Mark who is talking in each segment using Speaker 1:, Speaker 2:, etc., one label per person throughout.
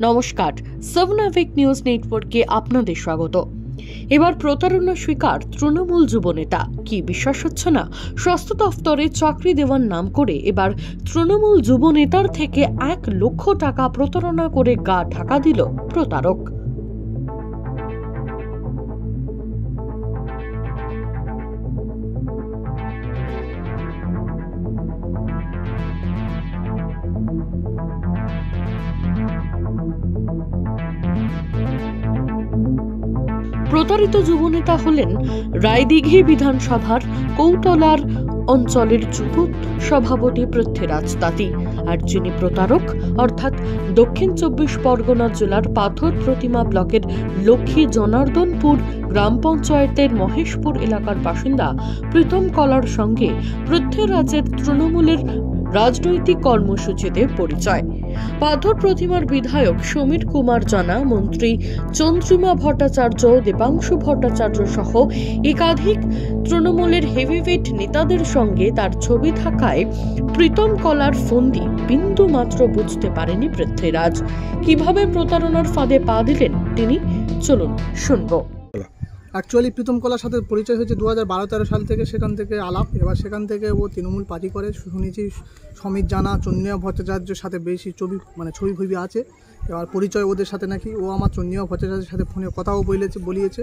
Speaker 1: নমস্কার, সাবনাভিক নিউজ নেটওয়ার্কে আপনাদের স্বাগত। এবার প্রতারণা স্বীকার তৃণমূল যুবনেতা। কি বিশ্বাস হচ্ছে না? স্বাস্থ্য দফতরে চাকরি দেওয়ার নাম করে এবার তৃণমূল যুবনেতার থেকে 1 লক্ষ টাকা প্রতারণা করে গা ঢাকা দিল প্রতারক। প্রতারিত যুবনেতা হলেন রায়দিঘি বিধানসভার কৌতলার অঞ্চলের যুব সভাপতি পৃথ্বীরাজ তাঁতি। আর যিনি প্রতারক অর্থাৎ দক্ষিণ 24 পরগনা জেলার পাথর প্রতিমা ব্লকের লক্ষ্মী জনার্দনপুর গ্রাম পঞ্চায়েতের মহেশপুর এলাকার বাসিন্দা প্রীতম কলার সঙ্গে পৃথ্বীরাজের তৃণমূলের রাজনৈতিক কর্মসূচিতে পরিচয়। পাথর প্রতিমার বিধায়ক সমীর কুমার জানা, মন্ত্রী চন্দ্রিমা ভট্টাচার্য, দেবাংশু ভট্টাচার্য সহ একাধিক তৃণমূলের হেভিওয়েট নেতাদের সঙ্গে তার ছবি থাকায় প্রীতম কলার ফন্দি বিন্দু মাত্র বুঝতে পারেনি পৃথ্বীরাজ। কিভাবে প্রতারণার ফাঁদে পা দিলেন তিনি, চলুন শুনবো।
Speaker 2: অ্যাকচুয়ালি প্রীতম কলার সাথে পরিচয় হয়েছে 2012-13 সাল থেকে। সেখান থেকে আলাপ। এবার সেখান থেকে ও তৃণমূল পার্টি করে। শুনেছি সমীর জানা, চন্দ্রিমা ভট্টাচার্যের সাথে বেশি ছবি আছে। এবার পরিচয় ওদের সাথে নাকি। ও আমার চন্দ্রিমা ভট্টাচার্যের সাথে ফোনে কথাও বলিয়েছে।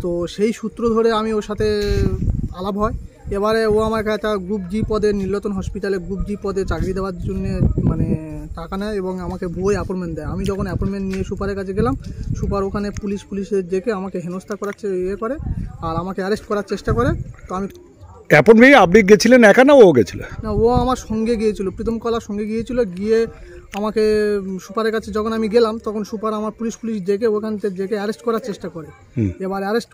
Speaker 2: তো সেই সূত্র ধরে আমি ওর সাথে আলাপ হয়। এবারে ও আমাকে একটা গ্রুপ জি পদে নীলরতন হসপিটালে গ্রুপ জি পদে চাকরি দেওয়ার জন্য টাকা নেয় এবং আমাকে ভুয়ো অ্যাপয়েন্টমেন্ট দেয়। আমি যখন অ্যাপয়েন্টমেন্ট নিয়ে সুপারের কাছে গেলাম, সুপার ওখানে পুলিশের ডেকে আমাকে হেনস্থা করার করে আর আমাকে অ্যারেস্ট করার চেষ্টা করে। তো আমি
Speaker 3: অ্যাপয়েন্টমেন্ট আপনি গেছিলেন একা না ও গেছিল?
Speaker 2: না, ও আমার সঙ্গে গিয়েছিল, প্রীতম কলার সঙ্গে গিয়েছিল। গিয়ে আমাকে সুপারের কাছে যখন আমি গেলাম তখন সুপার আমার পুলিশ ডেকে ওখান থেকে ডেকে অ্যারেস্ট করার চেষ্টা করে। এবার অ্যারেস্ট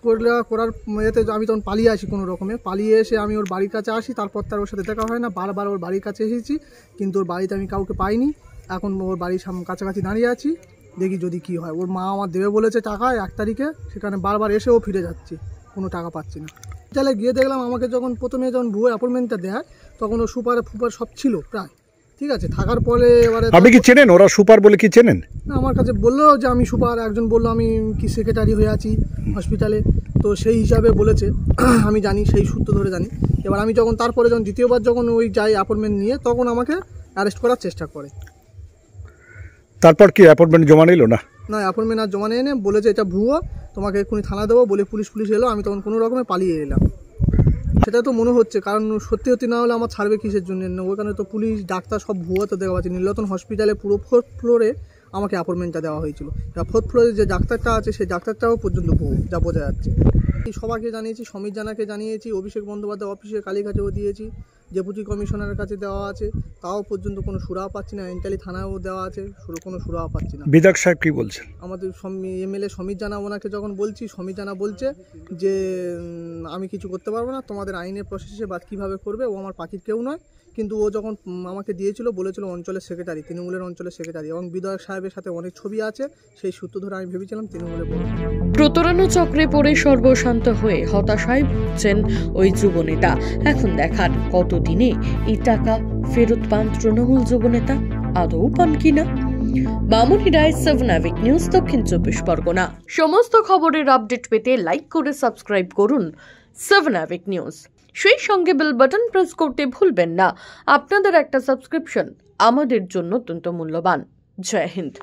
Speaker 2: করার এতে আমি তখন পালিয়ে আসি কোনো রকমে। পালিয়ে এসে আমি ওর বাড়ির কাছে আসি। তারপর তার ওর সাথে দেখা হয় না। বারবার ওর বাড়ির কাছে এসেছি, কিন্তু ওর বাড়িতে আমি কাউকে পাইনি। এখন ওর বাড়ির কাছাকাছি দাঁড়িয়ে আছি, দেখি যদি কি হয়। ওর মা আমার দেবে বলেছে টাকা 1 তারিখে, সেখানে বারবার এসেও ফিরে যাচ্ছি, কোনো টাকা পাচ্ছি না। তাহলে গিয়ে দেখলাম আমাকে প্রথমে যখন ভুয়ো অ্যাপয়েন্টমেন্টটা দেয় তখন ও সুপার সব ছিল প্রায়, ঠিক আছে। থাকার পরে এবারে
Speaker 3: আপনি কি চেনেন? ওরা সুপার বলে কি চেনেন?
Speaker 2: না, আমার কাছে বললো যে আমি সুপার। একজন বললো আমি কি সেক্রেটারি হয়ে আছি হসপিটালে। তো সেই হিসাবে বলেছে, আমি জানি, সেই সূত্র ধরে জানি। এবার আমি তারপরে দ্বিতীয়বার যখন ওই যাই অ্যাপয়েন্টমেন্ট নিয়ে, তখন আমাকে অ্যারেস্ট করার চেষ্টা করে।
Speaker 3: তারপর কি অ্যাপয়েন্টমেন্ট জমা নিল? না,
Speaker 2: অ্যাপয়েন্টমেন্ট আর জমা নিয়ে বলেছে এটা ভুয়ো, তোমাকে এক্ষুনি থানা দেবো বলে পুলিশ এলো। আমি তখন কোনো রকমে পালিয়ে এলাম। সেটা তো মনে হচ্ছে, কারণ সত্যি না হলে আমার ছাড়বে কিসের জন্য? ওখানে তো পুলিশ ডাক্তার সব ভুয়ো তো দেওয়া আছে। নীলরতন হসপিটালে পুরো 4th ফ্লোরে আমাকে অ্যাপয়েন্টমেন্টটা দেওয়া হয়েছিল। 4th ফ্লোরে যে ডাক্তারটা আছে সেই ডাক্তারটাও পর্যন্ত ভুয়ো, যা বোঝা যাচ্ছে। সবাইকে জানিয়েছি, সমীর জানাকে জানিয়েছি, অভিষেক বন্দ্যোপাধ্যায় অফিসে কালীঘাটেও দিয়েছি, ডেপুটি কমিশনারের কাছে দেওয়া আছে, তাও পর্যন্ত কোনো সুরাহা পাচ্ছি না। এন্টালি থানায়ও দেওয়া আছে, কোনো সুরাহা পাচ্ছি না।
Speaker 3: বিধায়ক সাহেব কি বলছেন?
Speaker 2: আমাদের এমএলএ সমীর জানা, ওনাকে যখন বলছি, সমীর জানা বলছে যে আমি কিছু করতে পারবো না, তোমাদের আইনের প্রসেসে বাদ কীভাবে করবে, ও আমার পাখির কেউ নয়। কিন্তু ও যখন আমাকে দিয়েছিল বলেছিল অঞ্চলের সেক্রেটারি, তৃণমূলের অঞ্চলের সেক্রেটারি, এবং বিধায়ক সাহেবের সাথে অনেক ছবি আছে। সেই সূত্র ধরে আমি ভেবেছিলাম তৃণমূলের বড়।
Speaker 1: প্রতারণা চক্রে পড়ে সর্বশান্ত হয়ে হতাশায় ভুগছেন ওই যুবনেতা। এখন দেখার কতদিনে এই টাকা ফেরত পান তৃণমূল যুবনেতা, আদৌ পান কিনা। মামুনি রায়, সাবনাভিক নিউজ, দক্ষিণ 24 পরগনা। সমস্ত খবরের আপডেট পেতে লাইক করে সাবস্ক্রাইব করুন সাবনাভিক নিউজ। সেই সঙ্গে বেল বাটন প্রেস করতে ভুলবেন না। আপনাদের একটা সাবস্ক্রিপশন আমাদের জন্য অত্যন্ত মূল্যবান। জয় হিন্দ।